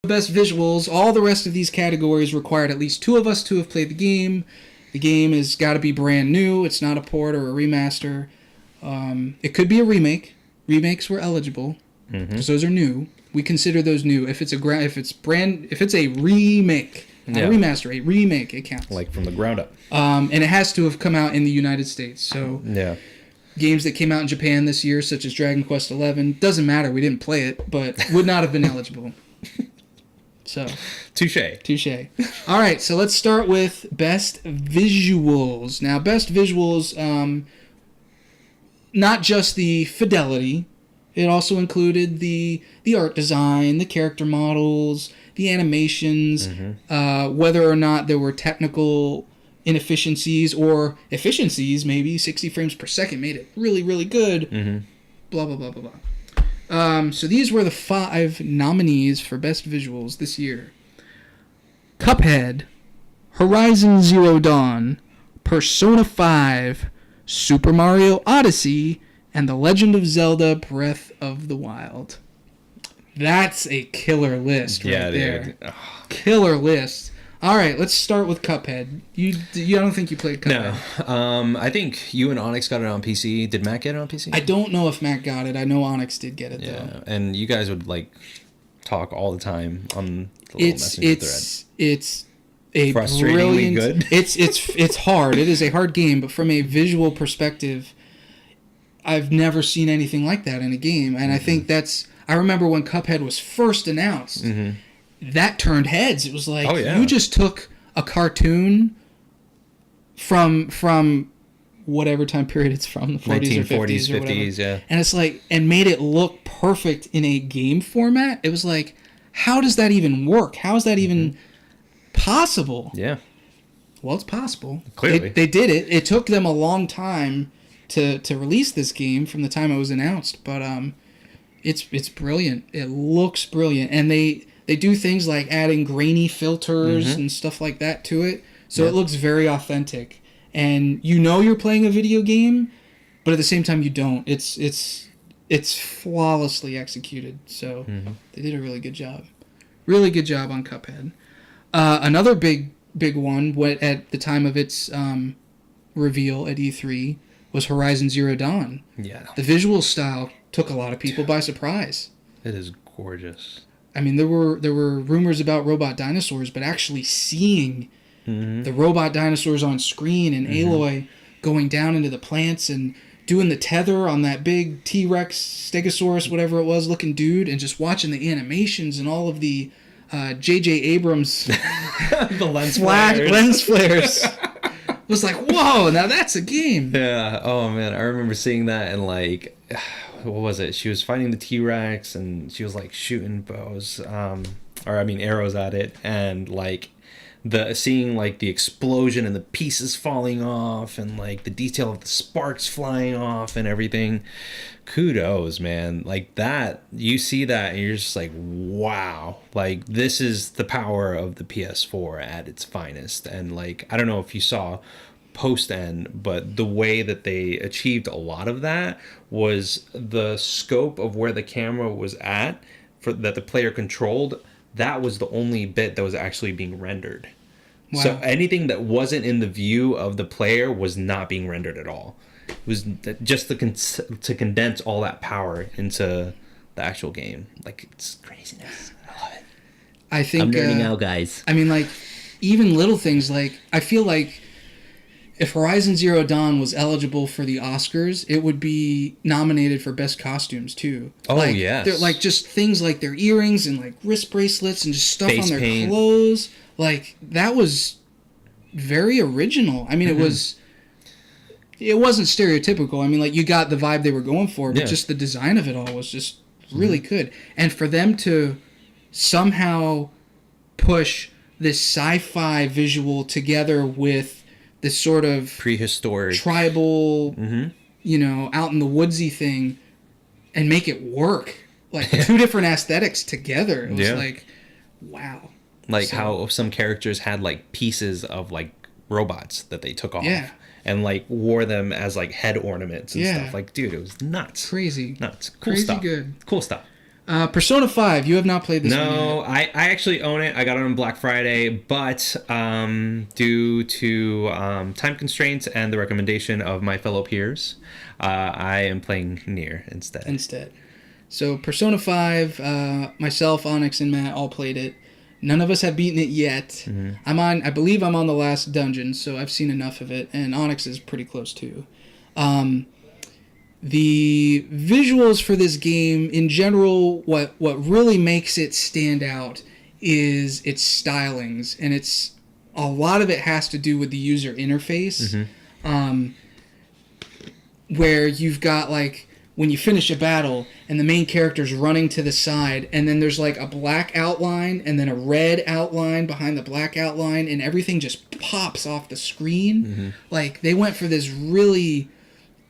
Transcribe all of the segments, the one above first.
Best visuals, all the rest of these categories required at least 2 of us to have played the game. The game has got to be brand new. It's not a port or a remaster. It could be a remake. Remakes were eligible because those are new. We consider those new. If it's a remake, not a remaster, a remake, it counts. Like from the ground up. And it has to have come out in the United States. So games that came out in Japan this year, such as Dragon Quest XI, doesn't matter. We didn't play it, but would not have been eligible. So, touche. All right, so let's start with best visuals. Now, best visuals, not just the fidelity. It also included the art design, the character models, the animations, whether or not there were technical inefficiencies or efficiencies, maybe 60 frames per second made it really, really good. Blah, blah, blah, blah, blah. So these were the 5 nominees for Best Visuals this year. Cuphead, Horizon Zero Dawn, Persona 5, Super Mario Odyssey, and The Legend of Zelda Breath of the Wild. That's a killer list right there. Oh. Killer list. All right, let's start with Cuphead. I don't think you played Cuphead. No. I think you and Onix got it on PC. Did Matt get it on PC? I don't know if Matt got it. I know Onix did get it, though. And you guys would, talk all the time on the little messenger thread. It's a frustratingly good. It's hard. It is a hard game, but from a visual perspective, I've never seen anything like that in a game. And I think I remember when Cuphead was first announced, that turned heads. It was like, you just took a cartoon from whatever time period it's from, the 40s or 50s or whatever. And it's like, and made it look perfect in a game format. It was like, how does that even work? How is that even possible? Yeah. Well, it's possible. Clearly. They did it. It took them a long time to release this game from the time it was announced, but it's brilliant. It looks brilliant. And they do things like adding grainy filters and stuff like that to it, so it looks very authentic. And you're playing a video game, but at the same time you don't. It's flawlessly executed. So they did a really good job. Really good job on Cuphead. Another big one at the time of its reveal at E3 was Horizon Zero Dawn. Yeah. The visual style took a lot of people by surprise. It is gorgeous. I mean, there were rumors about robot dinosaurs, but actually seeing the robot dinosaurs on screen and Aloy going down into the plants and doing the tether on that big T-Rex, Stegosaurus, whatever it was, looking dude, and just watching the animations and all of the J.J. Abrams the lens flares. It was like, whoa, now that's a game. Yeah. Oh, man. I remember seeing that and, what was it? She was fighting the T-Rex and she was, shooting bows, arrows at it. And, seeing the explosion and the pieces falling off and, the detail of the sparks flying off and everything. Kudos, man. That, you see that and you're just like, wow. This is the power of the PS4 at its finest. And, I don't know if you saw post-end, but the way that they achieved a lot of that was the scope of where the camera was at that the player controlled. That was the only bit that was actually being rendered. Wow. So anything that wasn't in the view of the player was not being rendered at all. It was just to condense all that power into the actual game. It's craziness. I love it. I think I'm nerding out, guys. I mean, even little things I feel like if Horizon Zero Dawn was eligible for the Oscars, it would be nominated for Best Costumes, too. Oh, yes. They're just things like their earrings and, wrist bracelets and just stuff Face on their paint. clothes. That was very original. I mean, it wasn't stereotypical. I mean, you got the vibe they were going for, but just the design of it all was just really good. And for them to somehow push this sci-fi visual together with this sort of prehistoric tribal, out in the woodsy thing, and make it work. 2 different aesthetics together. It was wow. How some characters had pieces of robots that they took off. Yeah. And wore them as head ornaments and stuff. Dude, it was nuts. Crazy. Nuts. Cool Crazy stuff. Good. Cool stuff. Persona 5, you have not played this one yet. No, I actually own it. I got it on Black Friday, but due to time constraints and the recommendation of my fellow peers, I am playing Nier instead. So Persona 5, myself, Onix, and Matt all played it. None of us have beaten it yet. Mm-hmm. I believe I'm on the last dungeon, so I've seen enough of it, and Onix is pretty close too. The visuals for this game, in general, what really makes it stand out is its stylings, and a lot of it has to do with the user interface, where you've got, like, when you finish a battle and the main character's running to the side, and then there's like a black outline and then a red outline behind the black outline, and everything just pops off the screen. Mm-hmm. Like, they went for this really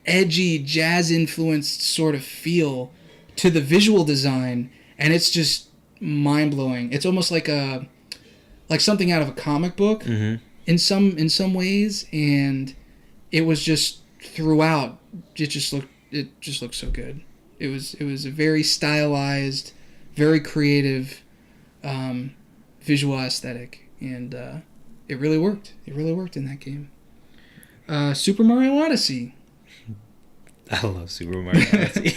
edgy, jazz-influenced sort of feel to the visual design, and it's just mind-blowing. It's almost like something out of a comic book in some ways, and it was just throughout. It just looked so good. It was a very stylized, very creative visual aesthetic, and it really worked. It really worked in that game. Super Mario Odyssey. I love Super Mario Odyssey.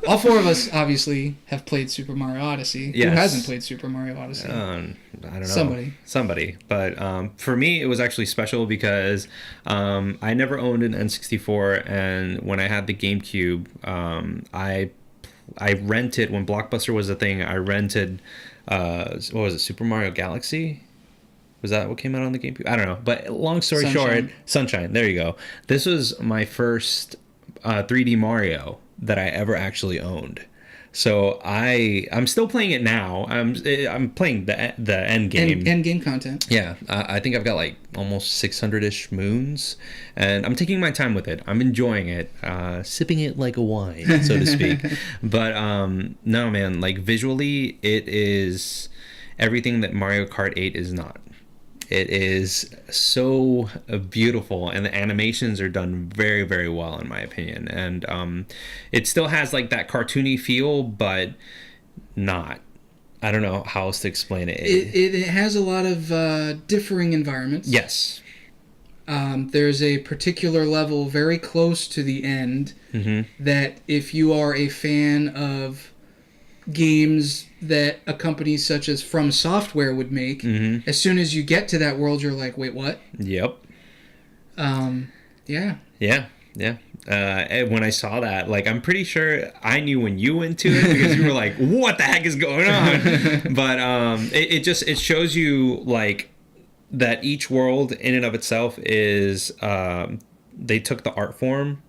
All four of us obviously have played Super Mario Odyssey. Yes. Who hasn't played Super Mario Odyssey? I don't know. Somebody. But for me, it was actually special because I never owned an N64, and when I had the GameCube, I rented, when Blockbuster was a thing, I rented, what was it, Super Mario Galaxy? Was that what came out on the GameCube? I don't know. But long story short, Sunshine, there you go. This was my first 3D Mario that I ever actually owned. So I'm still playing it now. I'm playing the end game. End game content. Yeah, I think I've got like almost 600-ish moons, and I'm taking my time with it. I'm enjoying it, sipping it like a wine, so to speak. But no, man, like visually, it is everything that Mario Kart 8 is not. It is so beautiful, and the animations are done very, very well, in my opinion. And it still has like that cartoony feel, but not. I don't know how else to explain it. It has a lot of differing environments. Yes. There's a particular level very close to the end that if you are a fan of games that a company such as From Software would make, as soon as you get to that world, you're like, wait, what? Yep. Yeah. When I saw that, like, I'm pretty sure I knew when you went to it, because you were like, what the heck is going on? But it shows you like that each world in and of itself is they took the art form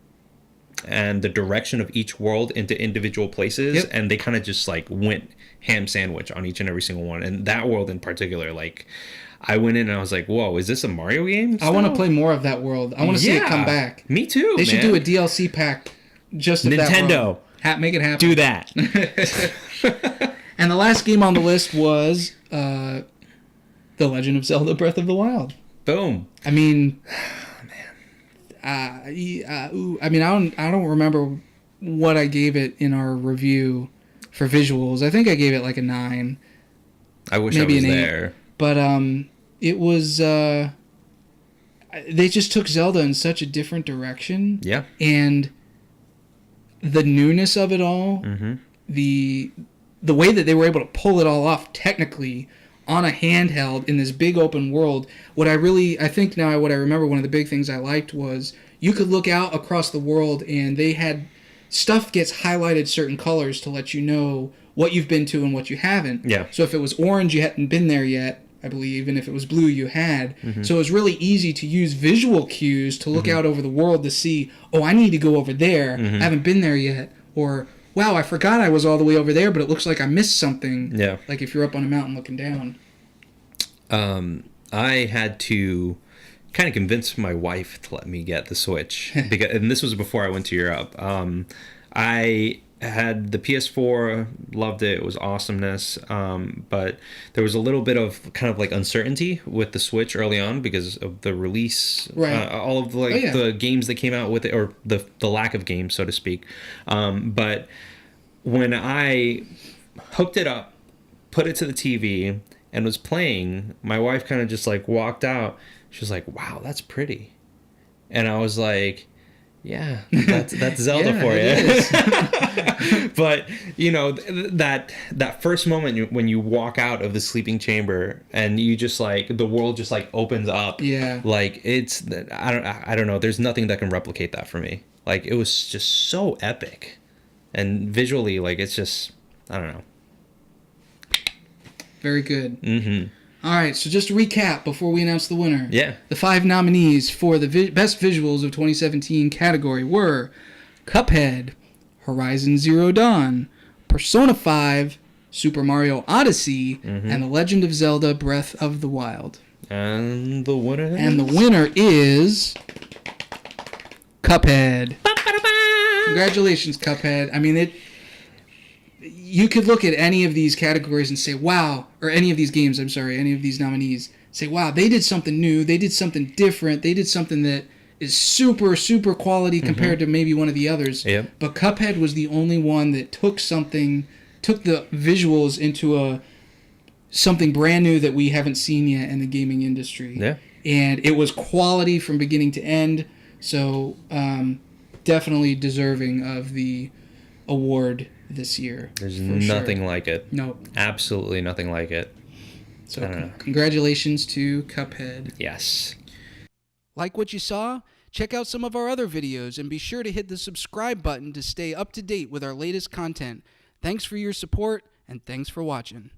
and the direction of each world into individual places, and they kind of just like went ham sandwich on each and every single one. And that world in particular, like, I went in and I was like, whoa, is this a Mario game still? I want to play more of that world. I want to see it come back. Me too. They should do a DLC pack just of Nintendo. That world. Make it happen. Do that. And the last game on the list was The Legend of Zelda Breath of the Wild. Boom. I mean, I don't remember what I gave it in our review for visuals. I think I gave it like a 9. I wish I was there. But it was they just took Zelda in such a different direction. Yeah. And the newness of it all, the way that they were able to pull it all off technically on a handheld in this big open world. What I remember, one of the big things I liked was you could look out across the world, and they had stuff gets highlighted certain colors to let you know what you've been to and what you haven't. Yeah. So if it was orange, you hadn't been there yet, I believe, and if it was blue, you had. So it was really easy to use visual cues to look out over the world to see, oh, I need to go over there. I haven't been there yet. Or, wow, I forgot I was all the way over there, but it looks like I missed something. Yeah. Like if you're up on a mountain looking down. I had to kind of convince my wife to let me get the Switch, and this was before I went to Europe. I had the PS4, loved it, it was awesomeness, but there was a little bit of kind of like uncertainty with the Switch early on because of the release, all of the games that came out with it, or the lack of games, so to speak. But when I hooked it up, put it to the TV, and was playing, my wife kind of just like walked out. She was like, "Wow, that's pretty," and I was like, "Yeah, that's Zelda Yeah, for it you." But you know that first moment when you walk out of the sleeping chamber and you just like the world just like opens up. Yeah. Like it's I don't know. There's nothing that can replicate that for me. Like it was just so epic, and visually like it's just I don't know. Very good. Mm-hmm. All right, so just to recap before we announce the winner. Yeah. The 5 nominees for the Best Visuals of 2017 category were Cuphead, Horizon Zero Dawn, Persona 5, Super Mario Odyssey, and The Legend of Zelda Breath of the Wild. And the winner? And the winner is Cuphead. Congratulations, Cuphead. I mean, you could look at any of these categories and say, wow, or any of these games, I'm sorry, any of these nominees, say, wow, they did something new, they did something different, they did something that is super, super quality compared to maybe one of the others. Yep. But Cuphead was the only one that took the visuals into something brand new that we haven't seen yet in the gaming industry. Yeah. And it was quality from beginning to end, so definitely deserving of the award this year. There's nothing like it. No. Absolutely nothing like it. So I don't know. Congratulations to Cuphead. Yes. Like what you saw? Check out some of our other videos and be sure to hit the subscribe button to stay up to date with our latest content. Thanks for your support and thanks for watching.